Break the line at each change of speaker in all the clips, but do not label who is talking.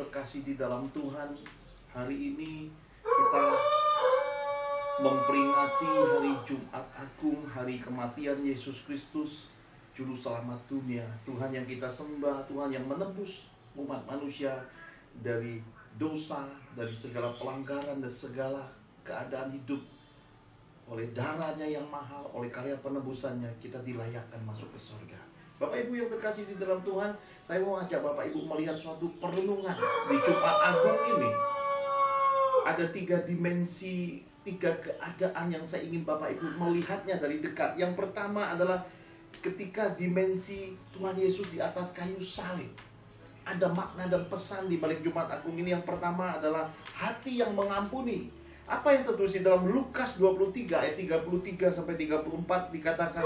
terkasih di dalam Tuhan, hari ini kita memperingati hari Jumat Agung, hari kematian Yesus Kristus, Juru Selamat dunia. Tuhan yang kita sembah, Tuhan yang menebus umat manusia dari dosa, dari segala pelanggaran dan segala keadaan hidup. Oleh darahnya yang mahal, oleh karya penebusannya, kita dilayakkan masuk ke surga. Bapak Ibu yang terkasih di dalam Tuhan, saya mau ajak Bapak Ibu melihat suatu perenungan di Jumat Agung ini. Ada 3 dimensi, 3 keadaan yang saya ingin Bapak Ibu melihatnya dari dekat. Yang pertama adalah ketika dimensi Tuhan Yesus di atas kayu salib. Ada makna dan pesan di balik Jumat Agung ini. Yang pertama adalah hati yang mengampuni. Apa yang tertulis di dalam Lukas 23 ayat 33 sampai 34 dikatakan,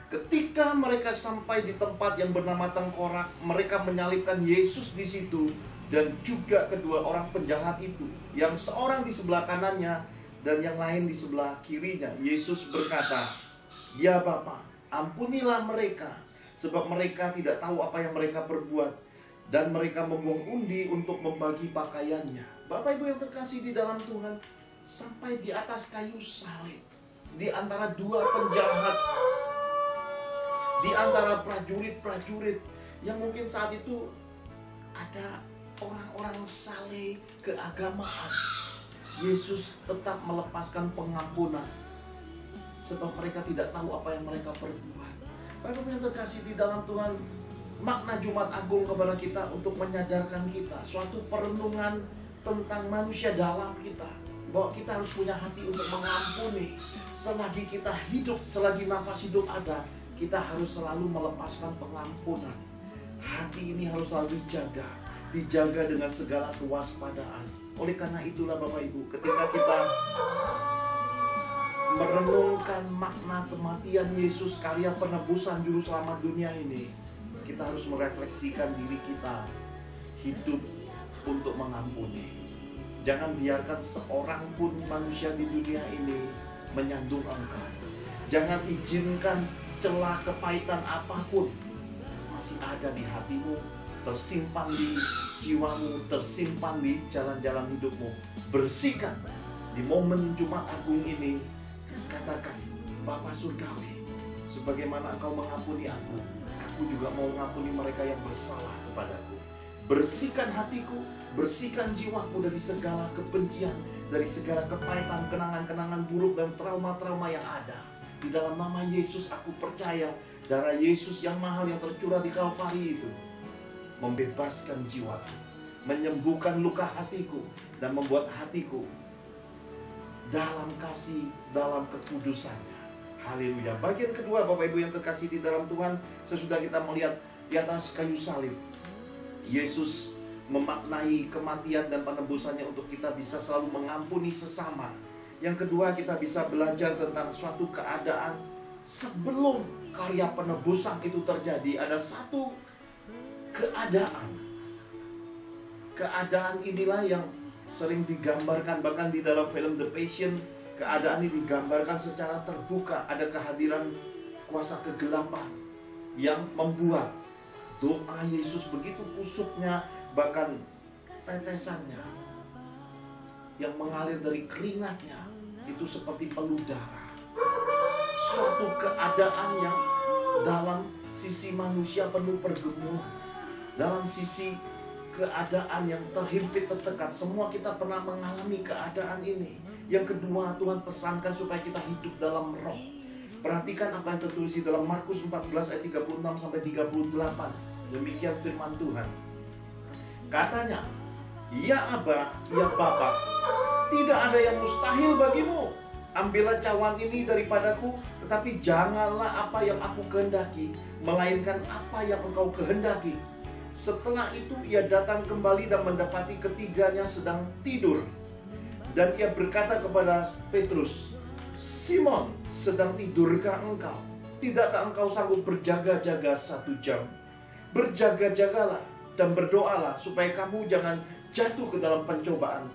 ketika mereka sampai di tempat yang bernama Tengkorak, mereka menyalibkan Yesus di situ dan juga kedua orang penjahat itu, yang seorang di sebelah kanannya dan yang lain di sebelah kirinya. Yesus berkata, "Ya Bapa, ampunilah mereka, sebab mereka tidak tahu apa yang mereka perbuat." Dan mereka membuang undi untuk membagi pakaiannya. Bapak Ibu yang terkasih di dalam Tuhan, sampai di atas kayu salib, di antara 2 penjahat, di antara prajurit-prajurit yang mungkin saat itu ada orang-orang saleh keagamaan, Yesus tetap melepaskan pengampunan, sebab mereka tidak tahu apa yang mereka perbuat. Bapak Ibu yang terkasih di dalam Tuhan, makna Jumat Agung kepada kita untuk menyadarkan kita suatu perenungan tentang manusia dalam kita, bahwa kita harus punya hati untuk mengampuni. Selagi kita hidup, selagi nafas hidup ada, kita harus selalu melepaskan pengampunan. Hati ini harus selalu dijaga dengan segala kewaspadaan. Oleh karena itulah Bapak Ibu, ketika kita merenungkan makna kematian Yesus, karya penebusan Juru Selamat dunia ini, kita harus merefleksikan diri kita hidup untuk mengampuni. Jangan biarkan seorang pun manusia di dunia ini menyandung engkau. Jangan izinkan celah kepahitan apapun masih ada di hatimu, tersimpan di jiwamu, tersimpan di jalan-jalan hidupmu. Bersihkan di momen Jumat Agung ini. Katakan, Bapa Surgawi, sebagaimana Engkau mengampuni aku juga mau mengampuni mereka yang bersalah kepadaku. Bersihkan hatiku, bersihkan jiwaku dari segala kebencian, dari segala kepahitan, kenangan-kenangan buruk dan trauma-trauma yang ada. Di dalam nama Yesus aku percaya darah Yesus yang mahal yang tercurah di Kalvari itu membebaskan jiwaku, menyembuhkan luka hatiku, dan membuat hatiku dalam kasih, dalam kekudusannya. Haleluya. Bagian kedua Bapak Ibu yang terkasih di dalam Tuhan, sesudah kita melihat di atas kayu salib, Yesus memaknai kematian dan penebusannya untuk kita bisa selalu mengampuni sesama. Yang kedua, kita bisa belajar tentang suatu keadaan sebelum karya penebusan itu terjadi. Ada satu keadaan. Keadaan inilah yang sering digambarkan bahkan di dalam film The Passion. Keadaan ini digambarkan secara terbuka. Ada kehadiran kuasa kegelapan yang membuat doa Yesus begitu kusutnya, bahkan tetesannya yang mengalir dari keringatnya itu seperti peluh darah. Suatu keadaan yang dalam sisi manusia penuh pergumulan, dalam sisi keadaan yang terhimpit, tertekan. Semua kita pernah mengalami keadaan ini. Yang kedua, Tuhan pesankan supaya kita hidup dalam roh. Perhatikan apa yang tertulis di dalam Markus 14 ayat 36 sampai 38. Demikian firman Tuhan. Katanya, "Ya Aba, ya Bapa, tidak ada yang mustahil bagimu. Ambillah cawan ini daripadaku, tetapi janganlah apa yang aku kehendaki, melainkan apa yang engkau kehendaki." Setelah itu ia datang kembali dan mendapati ketiganya sedang tidur. Dan ia berkata kepada Petrus, "Simon, sedang tidurkah engkau? Tidakkah engkau sanggup berjaga-jaga 1 jam? Berjaga-jagalah dan berdoalah supaya kamu jangan jatuh ke dalam pencobaan.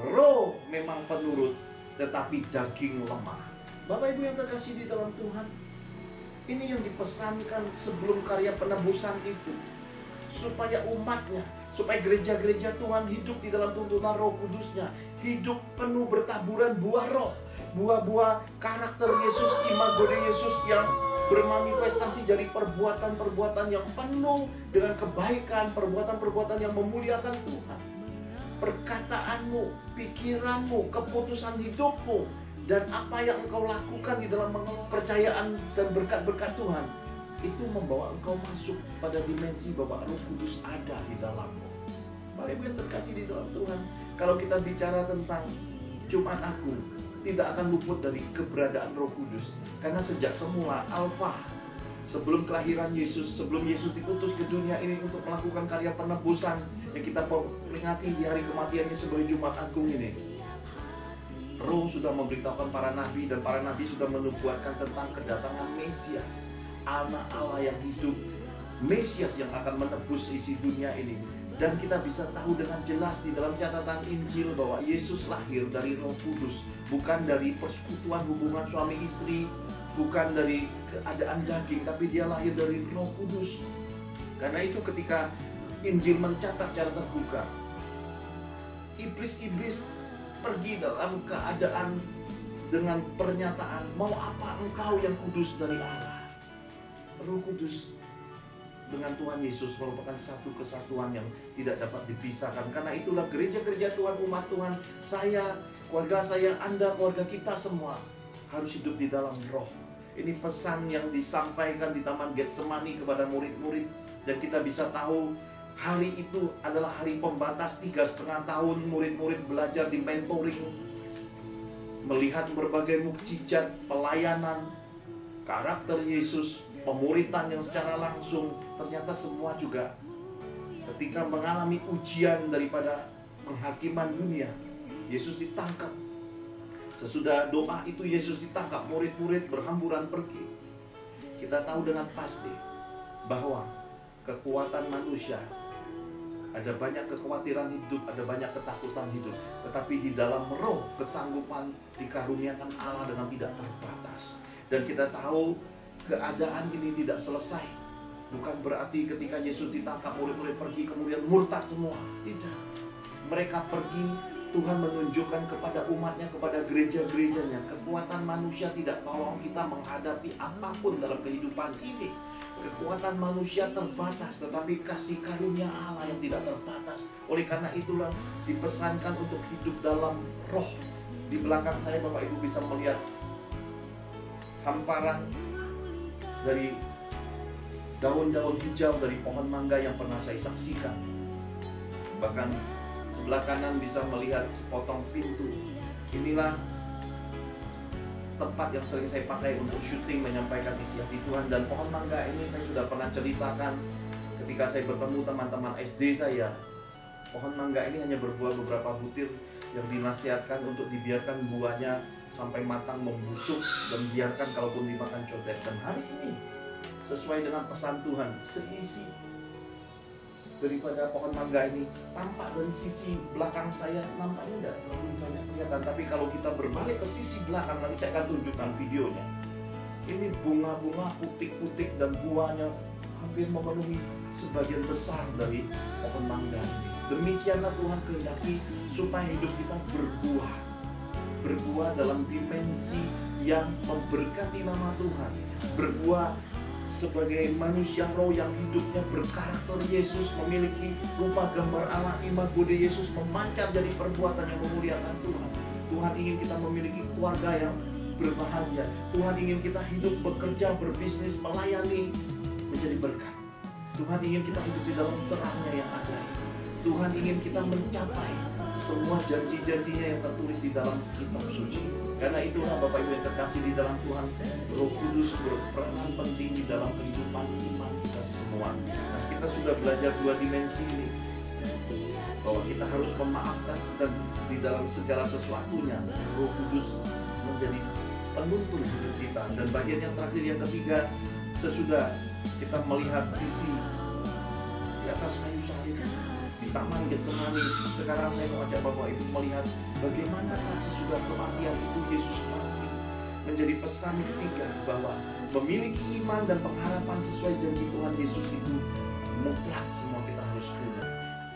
Roh memang penurut, tetapi daging lemah." Bapak Ibu yang terkasih di dalam Tuhan, Ini yang dipesankan sebelum karya penebusan itu, supaya umatnya, supaya gereja-gereja Tuhan hidup di dalam tuntunan Roh Kudusnya, hidup penuh bertaburan buah roh, buah-buah karakter Yesus, imago Yesus yang bermanifestasi dari perbuatan-perbuatan yang penuh dengan kebaikan, perbuatan-perbuatan yang memuliakan Tuhan. Perkataanmu, pikiranmu, keputusan hidupmu, dan apa yang engkau lakukan di dalam kepercayaan dan berkat-berkat Tuhan, itu membawa engkau masuk pada dimensi bahwa Roh Kudus ada di dalammu. Bapak Ibu yang terkasih di dalam Tuhan, kalau kita bicara tentang Jumat Agung, tidak akan luput dari keberadaan Roh Kudus. Karena sejak semula, Alfa, sebelum kelahiran Yesus, sebelum Yesus diutus ke dunia ini untuk melakukan karya penebusan yang kita peringati di hari kematiannya sebagai Jumat Agung ini, Roh sudah memberitahukan para nabi, dan para nabi sudah menubuatkan tentang kedatangan Mesias, anak Allah yang hidup, Mesias yang akan menebus isi dunia ini. Dan kita bisa tahu dengan jelas di dalam catatan Injil bahwa Yesus lahir dari Roh Kudus, bukan dari persekutuan hubungan suami istri, bukan dari keadaan daging, tapi dia lahir dari Roh Kudus. Karena itu ketika Injil mencatat secara terbuka, iblis-iblis pergi dalam keadaan dengan pernyataan, mau apa engkau yang kudus dari Allah. Roh Kudus dengan Tuhan Yesus merupakan satu kesatuan yang tidak dapat dipisahkan. Karena itulah gereja-gereja Tuhan, umat Tuhan, saya, keluarga saya, Anda, keluarga kita semua harus hidup di dalam roh. Ini pesan yang disampaikan di Taman Getsemani kepada murid-murid. Dan kita bisa tahu hari itu adalah hari pembatas 3,5 tahun murid-murid belajar di mentoring, melihat berbagai mukjizat, pelayanan, karakter Yesus, pemuritan yang secara langsung. Ternyata semua juga ketika mengalami ujian daripada penghakiman dunia, Yesus ditangkap. Sesudah doa itu Yesus ditangkap, murid-murid berhamburan pergi. Kita tahu dengan pasti bahwa kekuatan manusia, ada banyak kekhawatiran hidup, ada banyak ketakutan hidup, tetapi di dalam roh kesanggupan dikaruniakan Allah dengan tidak terbatas. Dan kita tahu keadaan ini tidak selesai. Bukan berarti ketika Yesus ditangkap, murid-murid pergi kemudian murtad semua. Tidak. Mereka pergi, Tuhan menunjukkan kepada umatnya, kepada gereja-gerejanya, kekuatan manusia tidak tolong kita menghadapi apapun dalam kehidupan ini. Kekuatan manusia terbatas, tetapi kasih karunia Allah yang tidak terbatas. Oleh karena itulah dipesankan untuk hidup dalam roh. Di belakang saya Bapak Ibu bisa melihat hamparan dari daun-daun hijau dari pohon mangga yang pernah saya saksikan. Bahkan sebelah kanan bisa melihat sepotong pintu. Inilah tempat yang sering saya pakai untuk syuting, menyampaikan isi hati Tuhan. Dan pohon mangga ini saya sudah pernah ceritakan ketika saya bertemu teman-teman SD saya. Pohon mangga ini hanya berbuah beberapa butir yang dinasihatkan untuk dibiarkan buahnya sampai matang membusuk dan biarkan kalaupun dimakan condet. Dan hari ini sesuai dengan pesan Tuhan, seisi daripada pohon mangga ini tampak dari sisi belakang saya, nampaknya tidak terlalu banyak kelihatan. Tapi kalau kita berbalik ke sisi belakang, nanti saya akan tunjukkan videonya. Ini bunga-bunga putik-putik dan buahnya hampir memenuhi sebagian besar dari pohon mangga ini. Demikianlah Tuhan kehendaki supaya hidup kita berbuah. Berbuah dalam dimensi yang memberkati nama Tuhan. Berbuah sebagai manusia roh yang hidupnya berkarakter Yesus, memiliki rupa gambar Allah, imago Yesus, memancar dari perbuatan yang memuliakan Tuhan. Tuhan ingin kita memiliki keluarga yang berbahagia. Tuhan ingin kita hidup, bekerja, berbisnis, melayani, menjadi berkat. Tuhan ingin kita hidup di dalam terangnya yang ada. Tuhan ingin kita mencapai semua janji-janjinya yang tertulis di dalam kitab suci. Karena itulah Bapak Ibu yang terkasih di dalam Tuhan, Roh Kudus berperan penting di dalam kehidupan iman kita semua. Nah, kita sudah belajar dua dimensi ini, bahwa kita harus memaafkan, dan di dalam segala sesuatunya Roh Kudus menjadi penuntun hidup kita. Dan bagian yang terakhir, yang ketiga, sesudah kita melihat sisi di atas kayu salib di Taman Getsemani, sekarang saya mau ajak Bapak Ibu melihat bagaimana sesudah kematian itu Yesus mati. menjadi pesan ketiga, bahwa memiliki iman dan pengharapan sesuai janji Tuhan Yesus itu mutlak semua kita harus punya.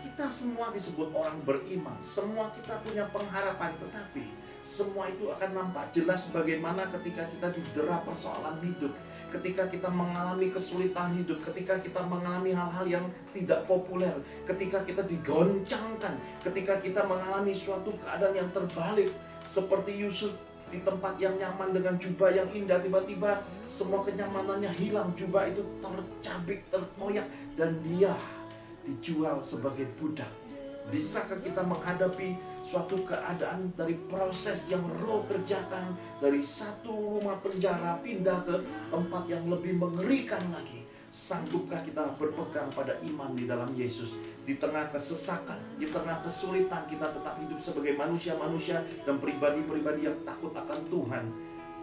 Kita semua disebut orang beriman, semua kita punya pengharapan, tetapi semua itu akan nampak jelas bagaimana ketika kita didera persoalan hidup, ketika kita mengalami kesulitan hidup, ketika kita mengalami hal-hal yang tidak populer, ketika kita digoncangkan, ketika kita mengalami suatu keadaan yang terbalik, seperti Yusuf di tempat yang nyaman dengan jubah yang indah, tiba-tiba semua kenyamanannya hilang, jubah itu tercabik, terkoyak, dan dia dijual sebagai budak. Bisakah kita menghadapi suatu keadaan dari proses yang Roh kerjakan, dari satu rumah penjara pindah ke tempat yang lebih mengerikan lagi? Sanggupkah kita berpegang pada iman di dalam Yesus? Di tengah kesesakan, di tengah kesulitan, kita tetap hidup sebagai manusia-manusia dan pribadi-pribadi yang takut akan Tuhan,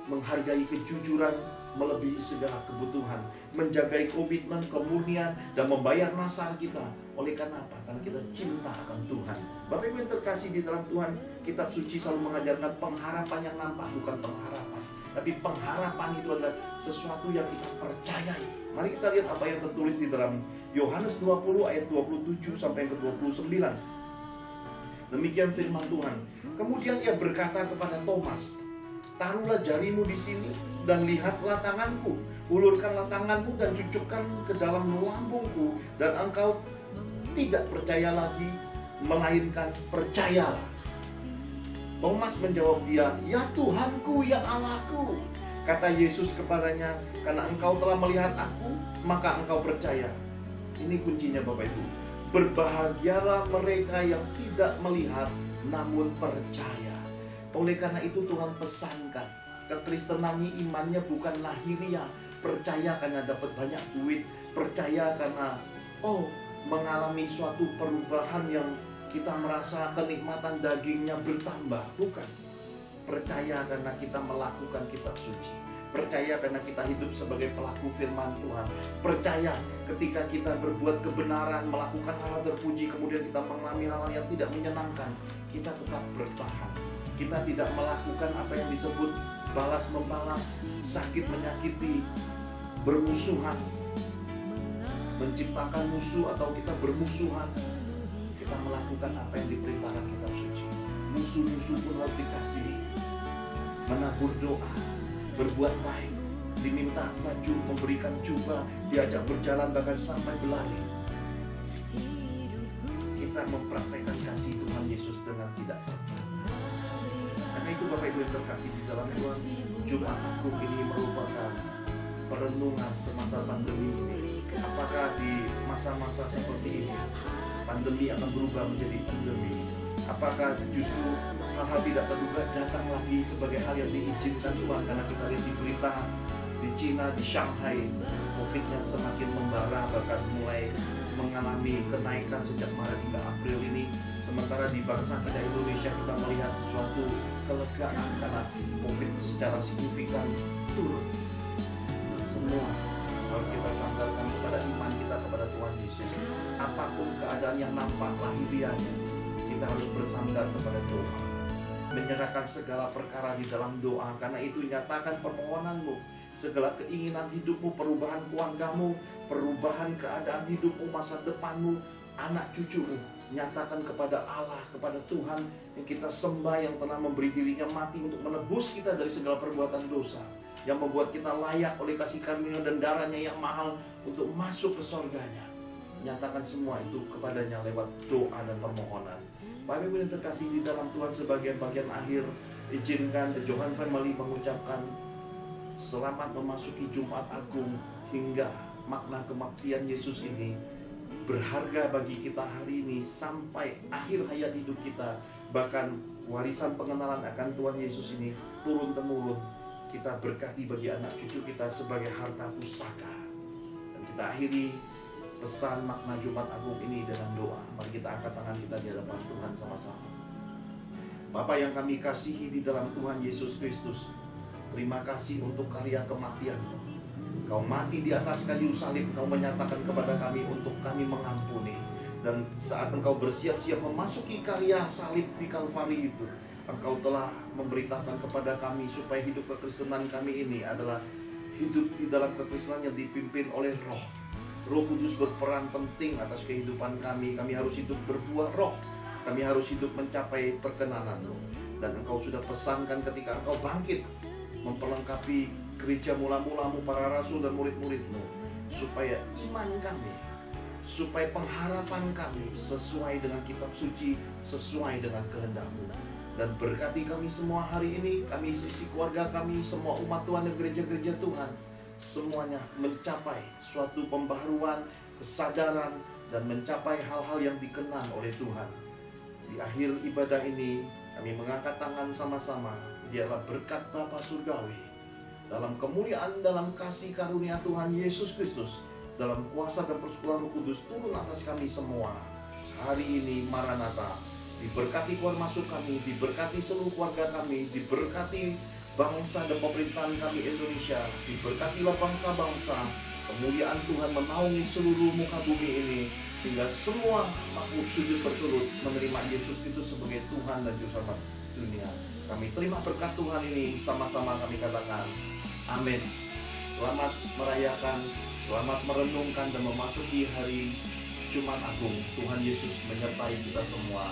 menghargai kejujuran melebihi segala kebutuhan, menjaga komitmen, kemurnian, dan membayar nasar kita. Oleh karena apa? Karena kita cinta akan Tuhan. Bapak Ibu yang terkasih di dalam Tuhan, kitab suci selalu mengajarkan pengharapan yang nampak bukan pengharapan, tapi pengharapan itu adalah sesuatu yang kita percayai. Mari kita lihat apa yang tertulis di dalam Yohanes 20 ayat 27 sampai ke 29. Demikian firman Tuhan. Kemudian ia berkata kepada Thomas, "Taruhlah jarimu di sini dan lihatlah tanganku. Ulurkanlah tanganmu dan cucukkan ke dalam lambungku, dan engkau tidak percaya lagi, melainkan percayalah." Thomas menjawab dia, "Ya Tuhanku, ya Allahku." Kata Yesus kepadanya, "Karena engkau telah melihat aku, maka engkau percaya." Ini kuncinya Bapak Ibu. Berbahagialah mereka yang tidak melihat namun percaya. Oleh karena itu Tuhan pesankan, kekristenan ini imannya bukan lahiriah. Percaya karena dapat banyak duit, percaya karena mengalami suatu perubahan yang kita merasa kenikmatan dagingnya bertambah. Bukan. Percaya karena kita melakukan kitab suci, percaya karena kita hidup sebagai pelaku firman Tuhan, percaya ketika kita berbuat kebenaran, melakukan hal terpuji, kemudian kita mengalami hal-hal yang tidak menyenangkan, kita tetap bertahan. Kita tidak melakukan apa yang disebut balas membalas, sakit menyakiti, bermusuhan, menciptakan musuh atau kita bermusuhan. Kita melakukan apa yang diperintahkan kitab suci. Musuh-musuh pun harus dikasihi. Menabur doa, berbuat baik, diminta baju, memberikan jubah, diajak berjalan bahkan sampai berlari. Kita mempraktekkan kasih Tuhan Yesus dengan tidak pernah. Karena itu Bapak Ibu yang terkasih di dalam Tuhan, Jumat Agung ini merupakan perenungan semasa pandemi ini. Apakah di masa-masa seperti ini pandemi akan berubah menjadi endemi? Apakah justru hal-hal tidak terduga datang lagi sebagai hal yang diizinkan Tuhan? Karena kita lihat di berita di Cina, di Shanghai, COVID-nya semakin membara, bahkan mulai mengalami kenaikan sejak Maret hingga April ini. Sementara di bangsa kita Indonesia kita melihat suatu kelegaan karena COVID secara signifikan turun. Semua harus kita sandarkan kepada iman kita kepada Tuhan Yesus. Apapun keadaan yang nampak lahiriahnya, kita harus bersandar kepada doa, menyerahkan segala perkara di dalam doa. Karena itu nyatakan permohonanmu, segala keinginan hidupmu, perubahan keluargamu, perubahan keadaan hidupmu, masa depanmu, anak cucumu. Nyatakan kepada Allah, kepada Tuhan yang kita sembah, yang telah memberi dirinya mati untuk menebus kita dari segala perbuatan dosa, yang membuat kita layak oleh kasih karunia dan darahnya yang mahal untuk masuk ke surganya. Nyatakan semua itu kepadanya lewat doa dan permohonan. Bapak Ibu yang terkasih di dalam Tuhan, sebagai bagian akhir, izinkan The Johan Family mengucapkan selamat memasuki Jumat Agung, hingga makna kematian Yesus ini berharga bagi kita hari ini sampai akhir hayat hidup kita. Bahkan warisan pengenalan akan Tuhan Yesus ini turun-temurun kita berkati bagi anak cucu kita sebagai harta pusaka. Dan kita akhiri pesan makna Jumat Agung ini dengan doa. Mari kita angkat tangan kita di hadapan Tuhan sama-sama. Bapa yang kami kasihi di dalam Tuhan Yesus Kristus, terima kasih untuk karya kematian-Mu. Kau mati di atas kayu salib, Kau menyatakan kepada kami untuk kami mengampuni. Dan saat Engkau bersiap-siap memasuki karya salib di Kalvari itu, Engkau telah memberitakan kepada kami supaya hidup kekristenan kami ini adalah hidup di dalam kekristenan yang dipimpin oleh Roh. Roh Kudus berperan penting atas kehidupan kami. Kami harus hidup berbuah roh. Kami harus hidup mencapai perkenanan-Mu. Dan Engkau sudah pesankan ketika Engkau bangkit, memperlengkapi gereja mula-mulamu, para rasul dan murid-murid-Mu, supaya iman kami, supaya pengharapan kami sesuai dengan kitab suci, sesuai dengan kehendak-Mu. Dan berkati kami semua hari ini, kami, sisi keluarga kami, semua umat Tuhan dan gereja-gereja Tuhan, semuanya mencapai suatu pembaharuan, kesadaran, dan mencapai hal-hal yang dikenal oleh Tuhan. Di akhir ibadah ini, kami mengangkat tangan sama-sama. Dialah berkat Bapa Surgawi, dalam kemuliaan, dalam kasih karunia Tuhan Yesus Kristus, dalam kuasa dan persekutuan Roh Kudus turun atas kami semua. Hari ini Maranatha, diberkati keluar masuk kami, diberkati seluruh keluarga kami, diberkati bangsa dan pemerintahan kami Indonesia, diberkatilah bangsa-bangsa. Kemuliaan Tuhan menaungi seluruh muka bumi ini, sehingga semua makhluk sujud berturut menerima Yesus Kristus sebagai Tuhan dan Juru Selamat dunia. Kami terima berkat Tuhan ini, sama-sama kami katakan amin. Selamat merayakan, selamat merenungkan dan memasuki hari Jumat Agung. Tuhan Yesus menyertai kita semua.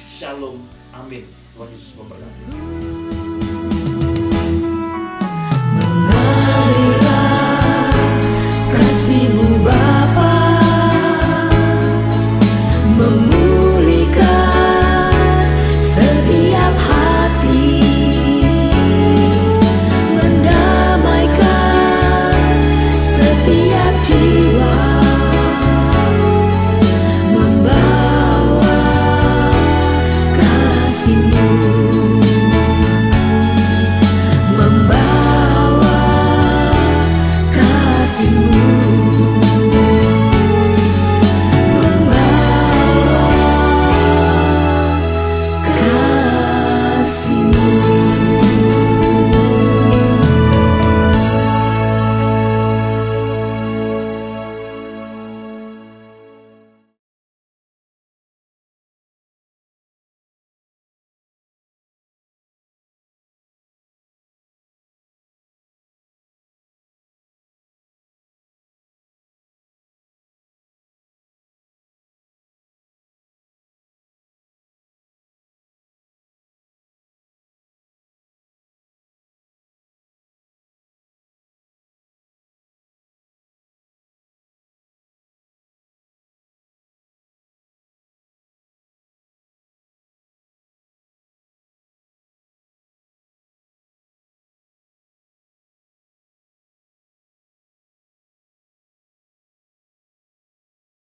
Shalom, amin. Tuhan Yesus memberkati.